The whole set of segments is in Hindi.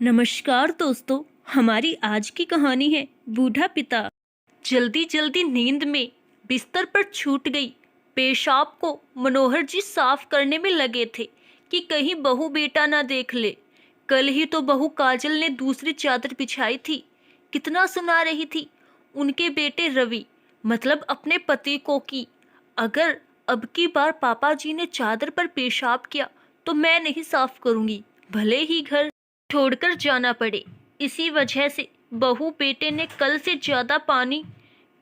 नमस्कार दोस्तों। हमारी आज की कहानी है बूढ़ा पिता। जल्दी जल्दी नींद में बिस्तर पर छूट गई पेशाब को मनोहर जी साफ करने में लगे थे कि कहीं बहू बेटा ना देख ले। कल ही तो बहू काजल ने दूसरी चादर बिछाई थी। कितना सुना रही थी उनके बेटे रवि, मतलब अपने पति को, कि अगर अब की बार पापा जी ने चादर पर पेशाब किया तो मैं नहीं साफ करूंगी, भले ही घर छोड़कर जाना पड़े। इसी वजह से बहू बेटे ने कल से ज्यादा पानी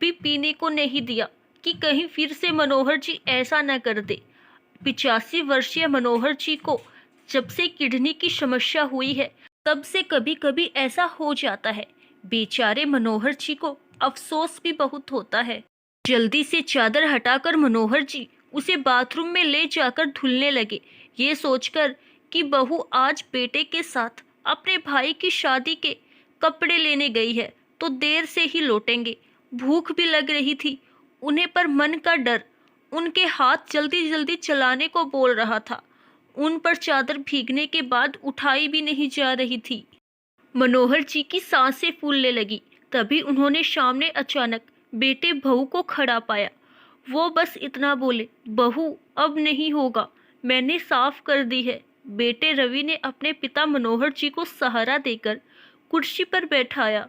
भी पीने को नहीं दिया कि कहीं फिर से मनोहर जी ऐसा न कर दे। 85 वर्षीय मनोहर जी को जब से किडनी की समस्या हुई है तब से कभी कभी ऐसा हो जाता है। बेचारे मनोहर जी को अफसोस भी बहुत होता है। जल्दी से चादर हटाकर मनोहर जी उसे बाथरूम में ले जाकर धुलने लगे, ये सोचकर कि बहू आज बेटे के साथ अपने भाई की शादी के कपड़े लेने गई है तो देर से ही लौटेंगे। भूख भी लग रही थी उन्हें, पर मन का डर उनके हाथ जल्दी जल्दी चलाने को बोल रहा था। उन पर चादर भीगने के बाद उठाई भी नहीं जा रही थी। मनोहर जी की सांसें फूलने लगी। तभी उन्होंने सामने अचानक बेटे बहू को खड़ा पाया। वो बस इतना बोले, बहू अब नहीं होगा, मैंने साफ कर दी है। बेटे रवि ने अपने पिता मनोहर जी को सहारा देकर कुर्सी पर बैठाया।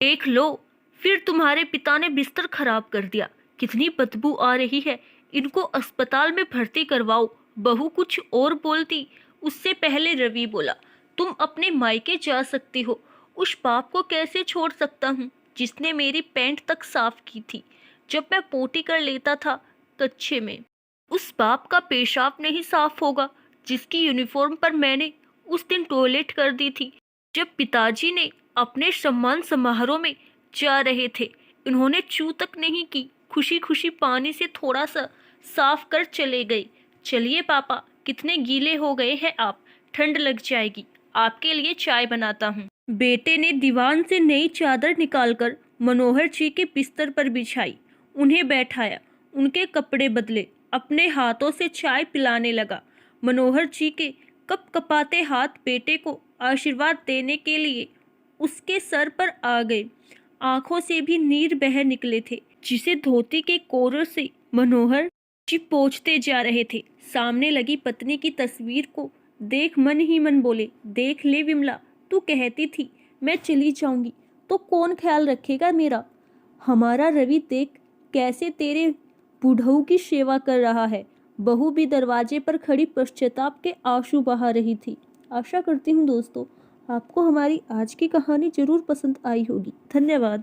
देख लो, फिर तुम्हारे पिता ने बिस्तर खराब कर दिया। कितनी बदबू आ रही है, इनको अस्पताल में भर्ती करवाओ। बहू कुछ और बोलती उससे पहले रवि बोला, तुम अपने मायके जा सकती हो। उस बाप को कैसे छोड़ सकता हूँ जिसने मेरी पैंट तक साफ की थी जब मैं पोटी कर लेता था कच्छे में। उस बाप का पेशाब नहीं साफ होगा जिसकी यूनिफॉर्म पर मैंने उस दिन टॉयलेट कर दी थी जब पिताजी ने अपने सम्मान समारोह में जा रहे थे। इन्होंने चू तक नहीं की, खुशी खुशी पानी से थोड़ा सा साफ कर चले गए। चलिए पापा, कितने गीले हो गए हैं आप, ठंड लग जाएगी, आपके लिए चाय बनाता हूँ। बेटे ने दीवान से नई चादर निकालकर मनोहर जी के बिस्तर पर बिछाई, उन्हें बैठाया, उनके कपड़े बदले, अपने हाथों से चाय पिलाने लगा। मनोहर जी के कप कपाते हाथ बेटे को आशीर्वाद देने के लिए उसके सर पर आ गए। आंखों से भी नीर बह निकले थे जिसे धोती के कोरर से मनोहर जी पोंछते जा रहे थे। सामने लगी पत्नी की तस्वीर को देख मन ही मन बोले, देख ले विमला, तू कहती थी मैं चली जाऊंगी तो कौन ख्याल रखेगा मेरा। हमारा रवि देख कैसे तेरे बुढ़ऊ की सेवा कर रहा है। बहू भी दरवाजे पर खड़ी पश्चाताप के आंसू बहा रही थी। आशा करती हूँ दोस्तों आपको हमारी आज की कहानी जरूर पसंद आई होगी। धन्यवाद।